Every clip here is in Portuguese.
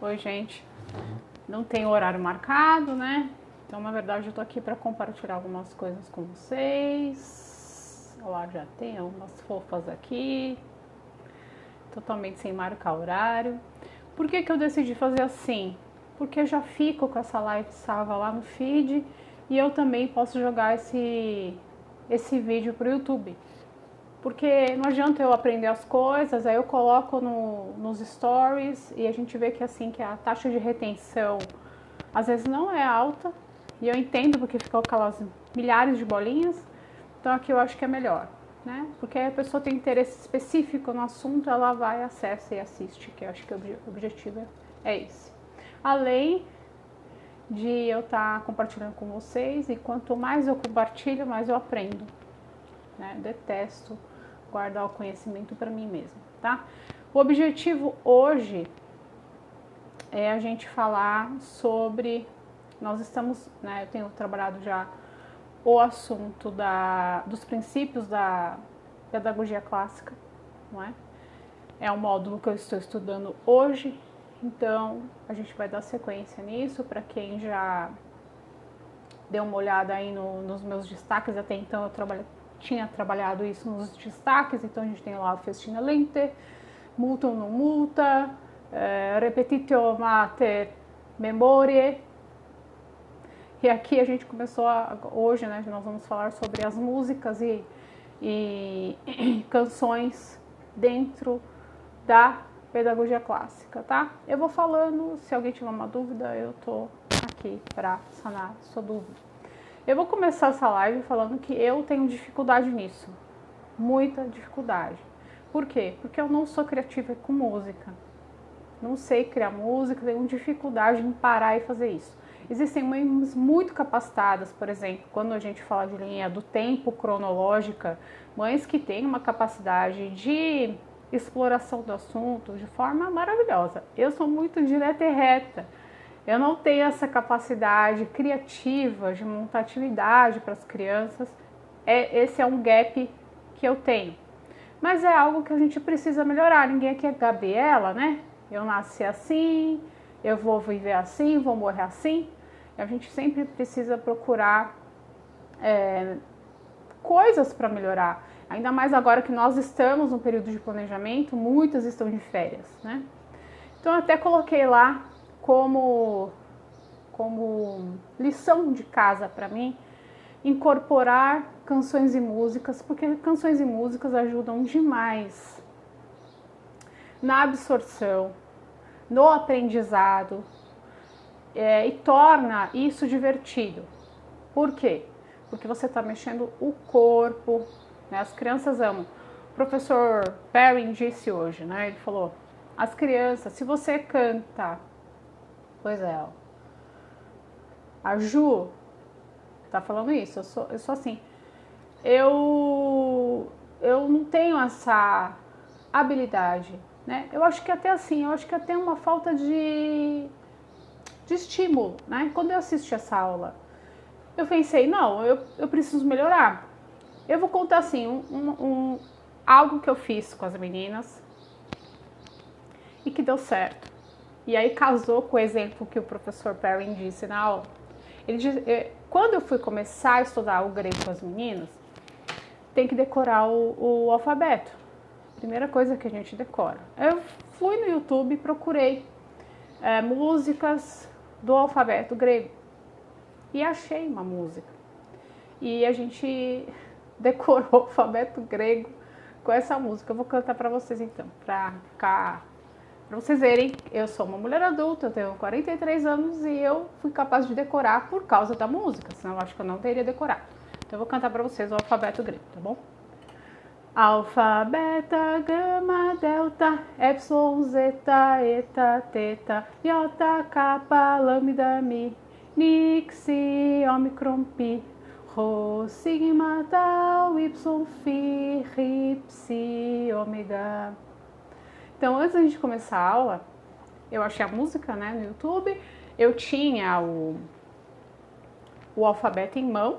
Oi, gente. Não tem horário marcado, né? Então, na verdade, eu tô aqui para compartilhar algumas coisas com vocês. Olha lá, já tem algumas fofas aqui. Totalmente sem marcar horário. Por que eu decidi fazer assim? Porque eu já fico com essa live salva lá no feed e eu também posso jogar esse vídeo pro YouTube. Porque não adianta eu aprender as coisas, aí eu coloco nos stories e a gente vê que assim que a taxa de retenção às vezes não é alta, e eu entendo porque ficou aquelas milhares de bolinhas, então aqui eu acho que é melhor, né? Porque a pessoa tem interesse específico no assunto, ela vai, acessa e assiste, que eu acho que o objetivo é esse. Além de eu estar compartilhando com vocês, e quanto mais eu compartilho, mais eu aprendo, né? Detesto guardar o conhecimento para mim mesma, tá? O objetivo hoje é a gente falar sobre, nós estamos, né, eu tenho trabalhado já o assunto dos princípios da pedagogia clássica, não é? É um módulo que eu estou estudando hoje, então a gente vai dar sequência nisso. Para quem já deu uma olhada aí nos meus destaques, até então eu tinha trabalhado isso nos destaques, então a gente tem lá o Festina Lente, Multum non multa, Repetitio mater memoriae. E aqui a gente começou hoje, né, nós vamos falar sobre as músicas e canções dentro da pedagogia clássica, tá? Eu vou falando, se alguém tiver uma dúvida, eu tô aqui para sanar sua dúvida. Eu vou começar essa live falando que eu tenho dificuldade nisso, muita dificuldade. Por quê? Porque eu não sou criativa com música, não sei criar música, tenho dificuldade em parar e fazer isso. Existem mães muito capacitadas, por exemplo, quando a gente fala de linha do tempo cronológica, mães que têm uma capacidade de exploração do assunto de forma maravilhosa. Eu sou muito direta e reta. Eu não tenho essa capacidade criativa de montar atividade para as crianças. Esse é um gap que eu tenho. Mas é algo que a gente precisa melhorar. Ninguém aqui é Gabriela, né? Eu nasci assim, eu vou viver assim, vou morrer assim. A gente sempre precisa procurar coisas para melhorar. Ainda mais agora que nós estamos no período de planejamento, muitas estão de férias, né? Então eu até coloquei lá como lição de casa para mim, incorporar canções e músicas, porque canções e músicas ajudam demais na absorção, no aprendizado, e torna isso divertido. Por quê? Porque você está mexendo o corpo, né? As crianças amam. O professor Perrin disse hoje, né? Ele falou, as crianças, se você canta, pois é, ó, a Ju tá falando isso, eu sou assim, eu não tenho essa habilidade, né? Eu acho que até assim, eu acho que até uma falta de estímulo, né? Quando eu assisti essa aula, eu pensei, não, eu preciso melhorar. Eu vou contar assim, algo que eu fiz com as meninas e que deu certo. E aí casou com o exemplo que o professor Perrin disse na aula. Ele diz, quando eu fui começar a estudar o grego com as meninas, tem que decorar o alfabeto. Primeira coisa que a gente decora. Eu fui no YouTube e procurei músicas do alfabeto grego. E achei uma música. E a gente decorou o alfabeto grego com essa música. Eu vou cantar para vocês então, para vocês verem. Eu sou uma mulher adulta, eu tenho 43 anos e eu fui capaz de decorar por causa da música, senão eu acho que eu não teria decorado. Então eu vou cantar para vocês o alfabeto grego, tá bom? Alfa, beta, gama, delta, epsilon, zeta, eta, teta, iota, kappa, lambda, mi, nixi, omicron, pi, rho, sigma, tau, y, phi, rhi, psi, ômega. Então, antes da gente começar a aula, eu achei a música, né, no YouTube, eu tinha o alfabeto em mão,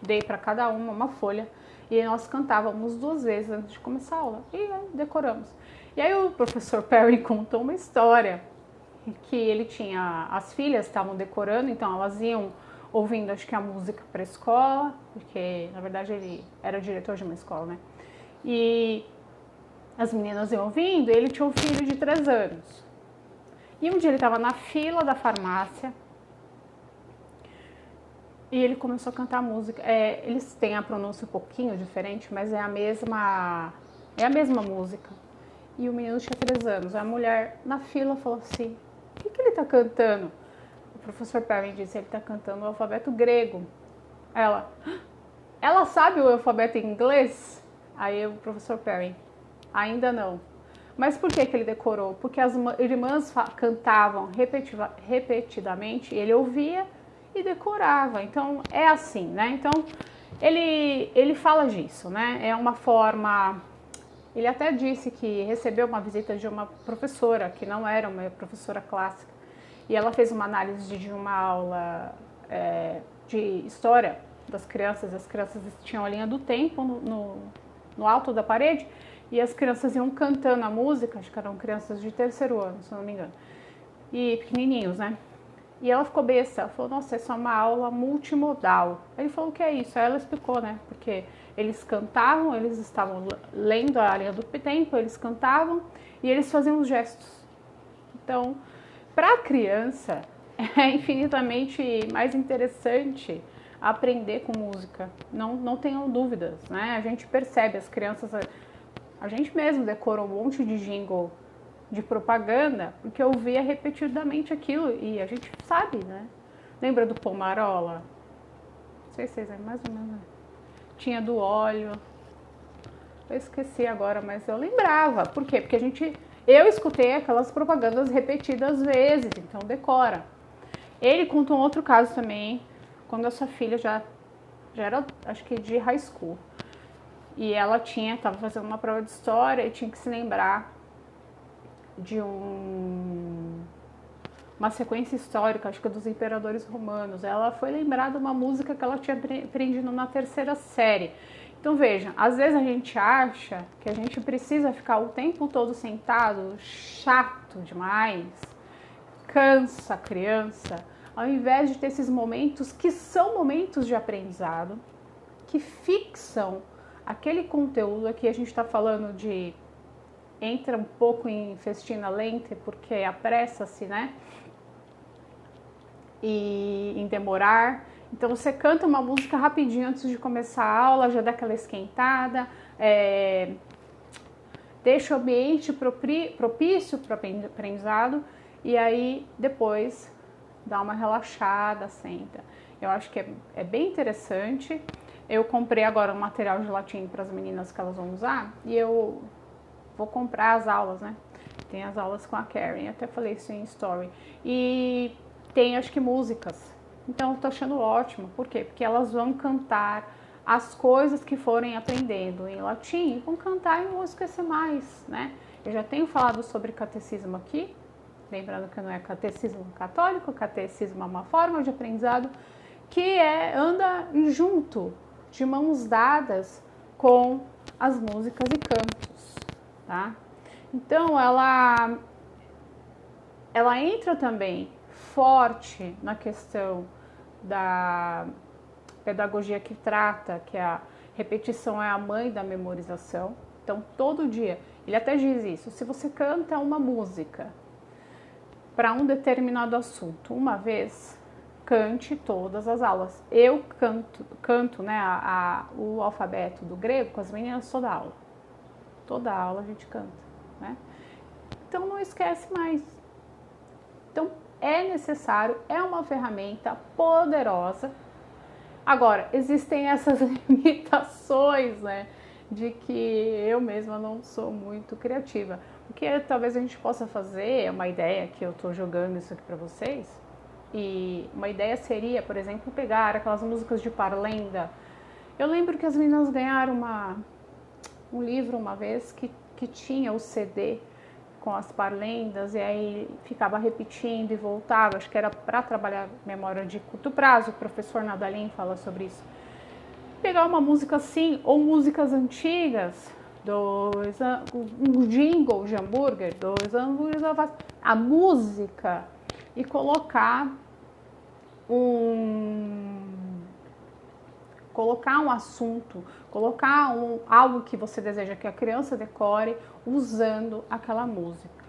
dei para cada uma folha, e nós cantávamos 2 vezes antes de começar a aula, e decoramos. E aí o professor Perry contou uma história que ele tinha, as filhas estavam decorando, então elas iam ouvindo, acho que a música para a escola, porque na verdade ele era diretor de uma escola, né? E as meninas iam ouvindo, e ele tinha um filho de 3 anos. E um dia ele estava na fila da farmácia e ele começou a cantar música. Eles têm a pronúncia um pouquinho diferente, mas é a mesma música. E o menino tinha 3 anos. A mulher na fila falou assim: o que ele está cantando? O professor Perrin disse: ele está cantando o alfabeto grego. Ela sabe o alfabeto em inglês? Aí o professor Perrin: ainda não. Mas por que ele decorou? Porque as irmãs cantavam repetidamente, ele ouvia e decorava. Então é assim, né? Então ele fala disso, né? É uma forma. Ele até disse que recebeu uma visita de uma professora, que não era uma professora clássica, e ela fez uma análise de uma aula de história das crianças. As crianças tinham a linha do tempo no alto da parede, e as crianças iam cantando a música, acho que eram crianças de 3º ano, se não me engano, e pequenininhos, né? E ela ficou besta, ela falou: nossa, essa é uma aula multimodal. Aí ele falou: o que é isso? Aí ela explicou, né? Porque eles cantavam, eles estavam lendo a linha do tempo, eles cantavam e eles faziam os gestos. Então, para a criança, é infinitamente mais interessante aprender com música. Não tenham dúvidas, né? A gente percebe, as crianças, a gente mesmo decorou um monte de jingle de propaganda, porque eu via repetidamente aquilo e a gente sabe, né? Lembra do Pomarola? Não sei se vocês lembram, mais ou menos. Né? Tinha do óleo. Eu esqueci agora, mas eu lembrava. Por quê? Porque eu escutei aquelas propagandas repetidas vezes, então decora. Ele conta um outro caso também, quando a sua filha já era, acho que de high school. E ela estava fazendo uma prova de história e tinha que se lembrar de uma sequência histórica, acho que dos imperadores romanos. Ela foi lembrada de uma música que ela tinha aprendido na 3ª série. Então vejam, às vezes a gente acha que a gente precisa ficar o tempo todo sentado, chato demais, cansa a criança, ao invés de ter esses momentos que são momentos de aprendizado, que fixam aquele conteúdo. Aqui a gente está falando de entra um pouco em festina lenta, porque apressa-se, né? E em demorar. Então você canta uma música rapidinho antes de começar a aula, já dá aquela esquentada, deixa o ambiente propício para o aprendizado, e aí depois dá uma relaxada, senta. Eu acho que é bem interessante. Eu comprei agora um material de latim para as meninas que elas vão usar, e eu vou comprar as aulas, né? Tem as aulas com a Karen, até falei isso em story. E tem, acho que, músicas. Então, eu tô achando ótimo. Por quê? Porque elas vão cantar as coisas que forem aprendendo em latim, e vão cantar e não vão esquecer mais, né? Eu já tenho falado sobre catecismo aqui, lembrando que não é catecismo católico, catecismo é uma forma de aprendizado que anda junto, de mãos dadas com as músicas e cantos. Tá? Então ela entra também forte na questão da pedagogia que trata que a repetição é a mãe da memorização. Então todo dia, ele até diz isso: se você canta uma música para um determinado assunto uma vez, cante todas as aulas. Eu canto, né, o alfabeto do grego com as meninas toda aula. Toda aula a gente canta, né? Então não esquece mais. Então é necessário, é uma ferramenta poderosa. Agora, existem essas limitações, né? De que eu mesma não sou muito criativa. O que talvez a gente possa fazer, é uma ideia que eu tô jogando isso aqui para vocês. E uma ideia seria, por exemplo, pegar aquelas músicas de parlenda. Eu lembro que as meninas ganharam um livro uma vez que tinha o CD com as parlendas, e aí ficava repetindo e voltava. Acho que era para trabalhar memória de curto prazo. O professor Nadalim fala sobre isso. Pegar uma música assim, ou músicas antigas, um jingle de hambúrguer, 2 hambúrgueres alface. A música e colocar um assunto, colocar algo que você deseja que a criança decore usando aquela música,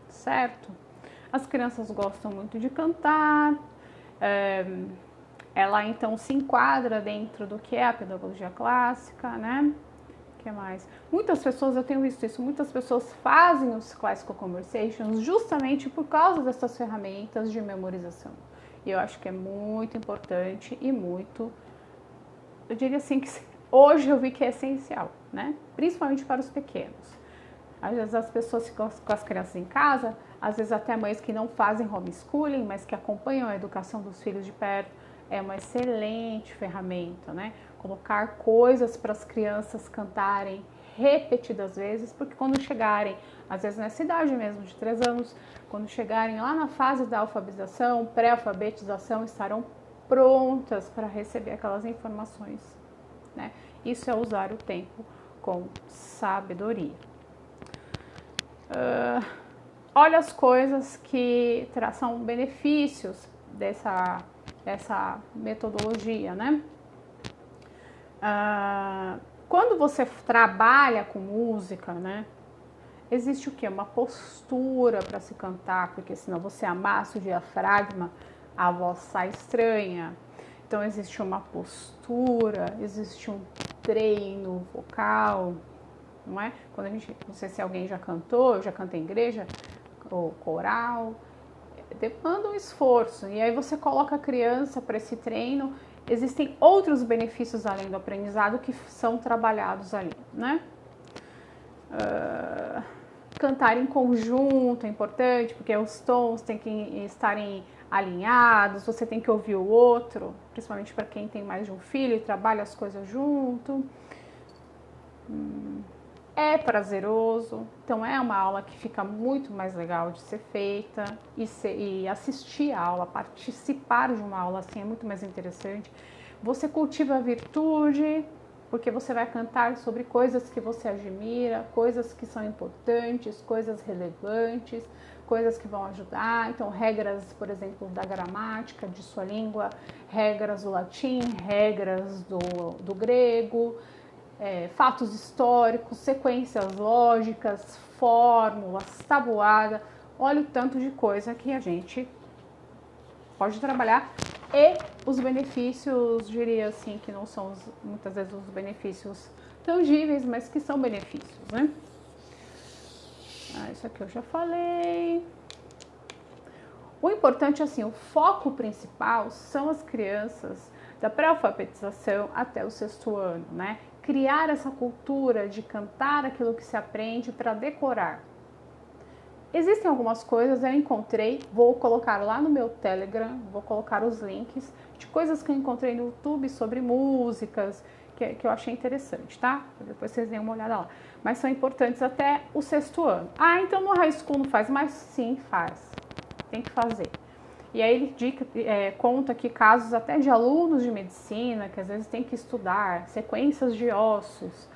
certo? As crianças gostam muito de cantar, ela então se enquadra dentro do que é a pedagogia clássica, né? O que mais? Muitas pessoas, eu tenho visto isso, muitas pessoas fazem os Classical Conversations justamente por causa dessas ferramentas de memorização. E eu acho que é muito importante e muito, eu diria assim, que hoje eu vi que é essencial, né? Principalmente para os pequenos. Às vezes as pessoas ficam com as crianças em casa, às vezes até mães que não fazem homeschooling, mas que acompanham a educação dos filhos de perto, é uma excelente ferramenta, né? Colocar coisas para as crianças cantarem repetidas vezes, porque quando chegarem, às vezes nessa idade mesmo, de 3 anos, quando chegarem lá na fase da alfabetização, pré-alfabetização, estarão prontas para receber aquelas informações, né? Isso é usar o tempo com sabedoria. Olha as coisas que são benefícios dessa metodologia, né? Quando você trabalha com música, né? Existe o quê? Uma postura para se cantar, porque senão você amassa o diafragma, a voz sai estranha. Então existe uma postura, existe um treino vocal, não é? Quando a gente, não sei se alguém já cantou, eu já cantei em igreja, ou coral, demanda um esforço. E aí você coloca a criança para esse treino. Existem outros benefícios além do aprendizado que são trabalhados ali, né? Cantar em conjunto é importante, porque os tons têm que estarem alinhados, você tem que ouvir o outro, principalmente para quem tem mais de um filho e trabalha as coisas junto. É prazeroso, então é uma aula que fica muito mais legal de ser feita e assistir a aula, participar de uma aula assim é muito mais interessante. Você cultiva a virtude, porque você vai cantar sobre coisas que você admira, coisas que são importantes, coisas relevantes, coisas que vão ajudar. Então, regras, por exemplo, da gramática de sua língua, regras do latim, regras do grego, fatos históricos, sequências lógicas, fórmulas, tabuada. Olha o tanto de coisa que a gente pode trabalhar. E os benefícios, diria assim, que não são muitas vezes os benefícios tangíveis, mas que são benefícios, né? Isso aqui eu já falei. O importante, assim, o foco principal são as crianças da pré-alfabetização até o 6º ano, né? Criar essa cultura de cantar aquilo que se aprende para decorar. Existem algumas coisas, eu encontrei, vou colocar lá no meu Telegram, vou colocar os links de coisas que eu encontrei no YouTube sobre músicas, que eu achei interessante, tá? Depois vocês deem uma olhada lá. Mas são importantes até o 6º ano. Então no high school não faz? Mas sim, faz. Tem que fazer. E aí ele conta aqui casos até de alunos de medicina, que às vezes tem que estudar sequências de ossos,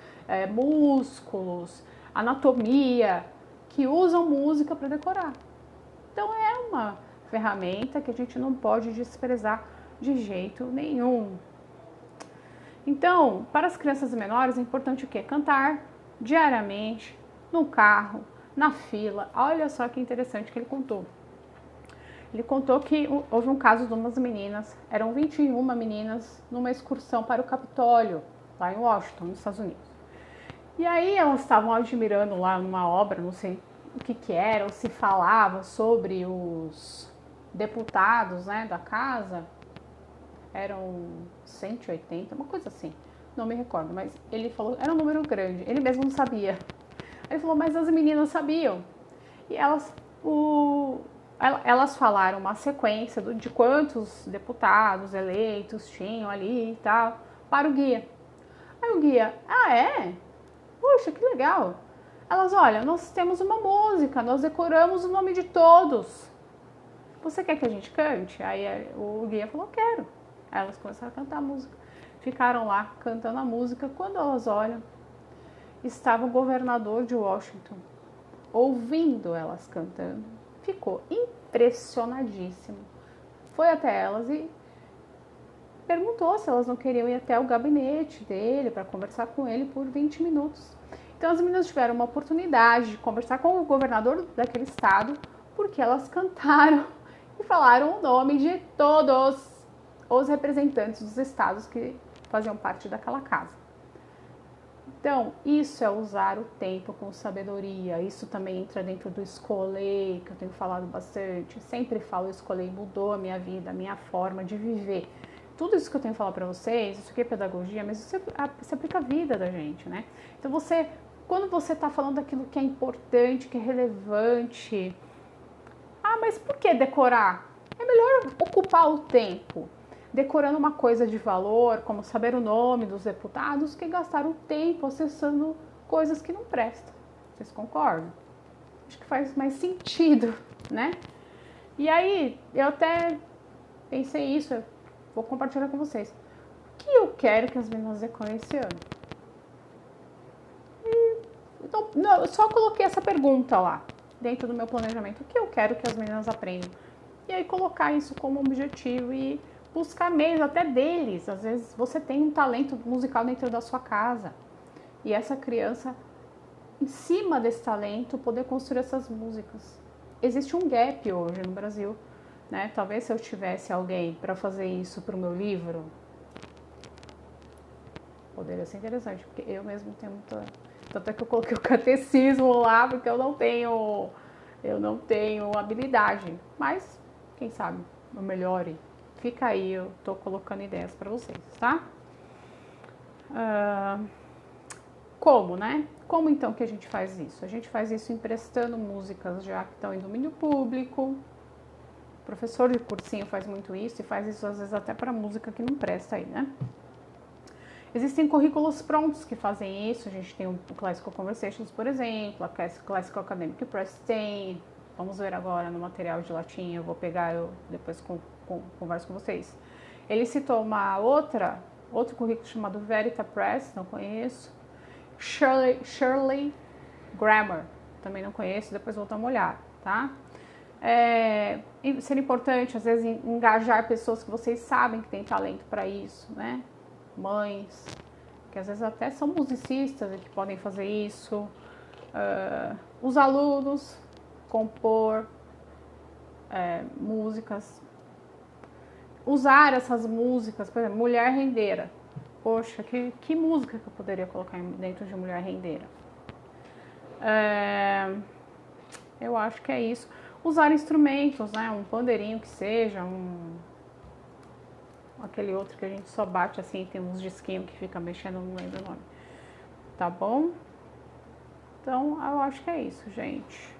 músculos, anatomia, que usam música para decorar. Então é uma ferramenta que a gente não pode desprezar de jeito nenhum. Então, para as crianças menores é importante o quê? Cantar diariamente, no carro, na fila. Olha só que interessante que ele contou. Ele contou que houve um caso de umas meninas, eram 21 meninas, numa excursão para o Capitólio, lá em Washington, nos Estados Unidos. E aí elas estavam admirando lá numa obra, não sei o que era, ou se falava sobre os deputados, né, da casa. Eram 180, uma coisa assim, não me recordo, mas ele falou, era um número grande, ele mesmo não sabia. Ele falou, mas as meninas sabiam. E elas falaram uma sequência de quantos deputados eleitos tinham ali e tal, para o guia. Aí o guia, é? Puxa, que legal. Elas, olha, nós temos uma música, nós decoramos o nome de todos. Você quer que a gente cante? Aí o guia falou, quero. Elas começaram a cantar a música. Ficaram lá cantando a música. Quando elas olham, estava o governador de Washington, ouvindo elas cantando, ficou impressionadíssimo. Foi até elas e perguntou se elas não queriam ir até o gabinete dele para conversar com ele por 20 minutos. Então as meninas tiveram uma oportunidade de conversar com o governador daquele estado, porque elas cantaram e falaram o nome de todos os representantes dos estados que faziam parte daquela casa. Então, isso é usar o tempo com sabedoria. Isso também entra dentro do escolher, que eu tenho falado bastante. Sempre falo escolher, mudou a minha vida, a minha forma de viver. Tudo isso que eu tenho que falar para vocês, isso aqui é pedagogia, mas isso aplica à vida da gente, né? Então, quando você está falando daquilo que é importante, que é relevante, mas por que decorar? É melhor ocupar o tempo decorando uma coisa de valor, como saber o nome dos deputados, que gastar o tempo acessando coisas que não prestam. Vocês concordam? Acho que faz mais sentido, né? E aí, eu até pensei isso, eu vou compartilhar com vocês. O que eu quero que as meninas decorem esse ano? Então, eu só coloquei essa pergunta lá, dentro do meu planejamento. O que eu quero que as meninas aprendam? E aí, colocar isso como objetivo e buscar meios até deles. Às vezes você tem um talento musical dentro da sua casa e essa criança, em cima desse talento, poder construir essas músicas. Existe um gap hoje no Brasil, né? Talvez se eu tivesse alguém para fazer isso para o meu livro, poderia ser interessante, porque eu mesmo tenho muita... Tanto é que eu coloquei o catecismo lá, porque eu não tenho habilidade, mas quem sabe eu melhore. Fica aí, eu tô colocando ideias para vocês, tá? Como, né? Como então que a gente faz isso? A gente faz isso emprestando músicas já que estão em domínio público. O professor de cursinho faz muito isso e faz isso às vezes até para música que não presta aí, né? Existem currículos prontos que fazem isso. A gente tem o Classical Conversations, por exemplo, a Classical Academic Press tem. Vamos ver agora no material de latim, eu vou pegar, eu depois converso com vocês. Ele citou outro currículo chamado Verita Press, não conheço. Shirley Grammar, também não conheço, depois vou dar uma olhada, tá? Seria importante, às vezes, engajar pessoas que vocês sabem que têm talento para isso, né? Mães, que às vezes até são musicistas e que podem fazer isso. Os alunos, compor músicas, usar essas músicas, por exemplo, Mulher Rendeira. Poxa, que música que eu poderia colocar dentro de Mulher Rendeira? Eu acho que é isso. Usar instrumentos, né? Um pandeirinho que seja, aquele outro que a gente só bate assim, tem uns disquinhos que fica mexendo, não lembro o nome. Tá bom? Então, eu acho que é isso, gente.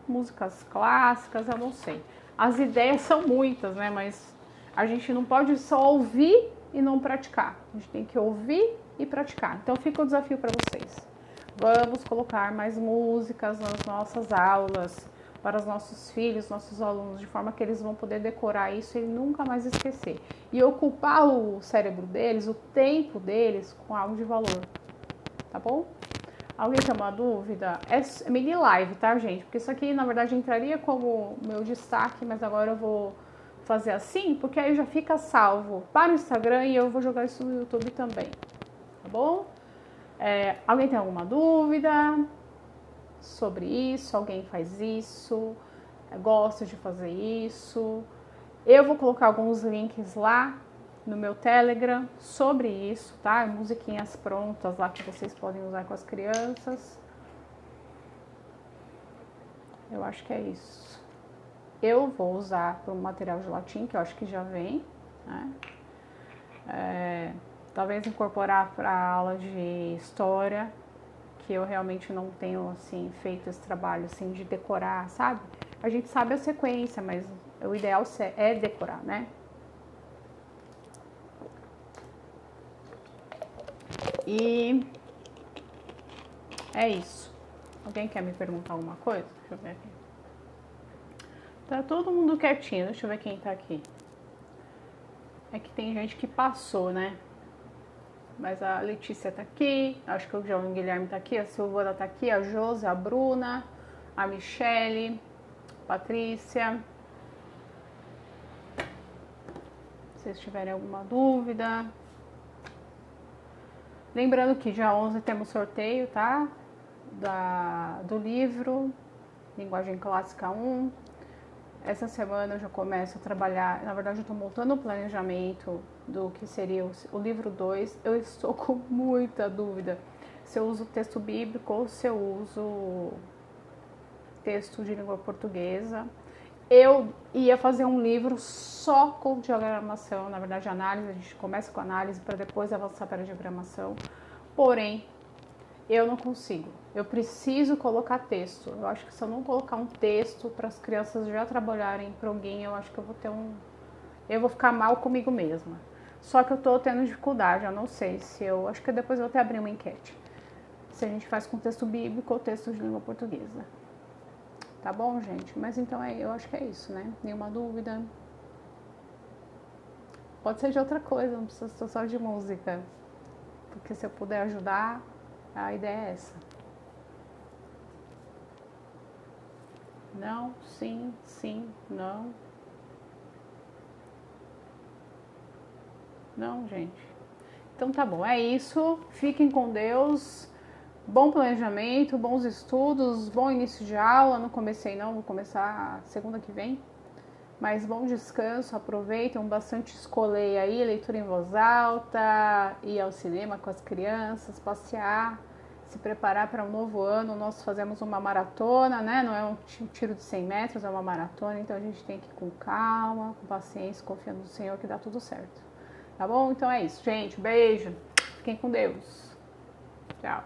Músicas clássicas, eu não sei. As ideias são muitas, né? Mas a gente não pode só ouvir e não praticar. A gente tem que ouvir e praticar. Então, fica o desafio para vocês. Vamos colocar mais músicas nas nossas aulas, para os nossos filhos, nossos alunos, de forma que eles vão poder decorar isso e nunca mais esquecer. E ocupar o cérebro deles, o tempo deles, com algo de valor. Tá bom? Alguém tem uma dúvida? É mini live, tá, gente? Porque isso aqui, na verdade, entraria como meu destaque, mas agora eu vou fazer assim, porque aí já fica salvo para o Instagram e eu vou jogar isso no YouTube também. Tá bom? Alguém tem alguma dúvida sobre isso? Alguém faz isso? Gosta de fazer isso? Eu vou colocar alguns links lá no meu Telegram sobre isso, tá? Musiquinhas prontas lá que vocês podem usar com as crianças. Eu acho que é isso. Eu vou usar para o material de latim, que eu acho que já vem, né? Talvez incorporar para a aula de história, que eu realmente não tenho, assim, feito esse trabalho, assim, de decorar, sabe? A gente sabe a sequência, mas o ideal é decorar, né? E é isso. Alguém quer me perguntar alguma coisa? Deixa eu ver aqui. Tá todo mundo quietinho, deixa eu ver quem tá aqui. É que tem gente que passou, né? Mas a Letícia tá aqui, acho que o João Guilherme tá aqui, a Silvana tá aqui, a Josi, a Bruna, a Michele, a Patrícia. Se vocês tiverem alguma dúvida. Lembrando que dia 11 temos sorteio, tá? Do livro Linguagem Clássica 1. Essa semana eu já começo a trabalhar, na verdade eu estou montando o planejamento do que seria o livro 2. Eu estou com muita dúvida se eu uso texto bíblico ou se eu uso texto de língua portuguesa. Eu ia fazer um livro só com diagramação, na verdade análise, a gente começa com análise para depois avançar para a diagramação. Porém, eu não consigo. Eu preciso colocar texto. Eu acho que se eu não colocar um texto para as crianças já trabalharem para alguém, eu acho que eu vou ter eu vou ficar mal comigo mesma. Só que eu tô tendo dificuldade, eu não sei se eu... Acho que depois eu vou até abrir uma enquete. Se a gente faz com texto bíblico ou texto de língua portuguesa. Tá bom, gente? Mas então eu acho que é isso, né? Nenhuma dúvida. Pode ser de outra coisa, não precisa ser só de música. Porque se eu puder ajudar, a ideia é essa. Não, sim, sim, não. Não, gente. Então tá bom, é isso. Fiquem com Deus. Bom planejamento, bons estudos, bom início de aula. Não comecei não, vou começar segunda que vem. Mas bom descanso, aproveitem bastante escolher aí, leitura em voz alta, ir ao cinema com as crianças, passear, se preparar para um novo ano. Nós fazemos uma maratona, né? Não é um tiro de 100 metros, é uma maratona, então a gente tem que ir com calma, com paciência, confiando no Senhor que dá tudo certo. Tá bom? Então é isso, gente. Beijo. Fiquem com Deus. Tchau.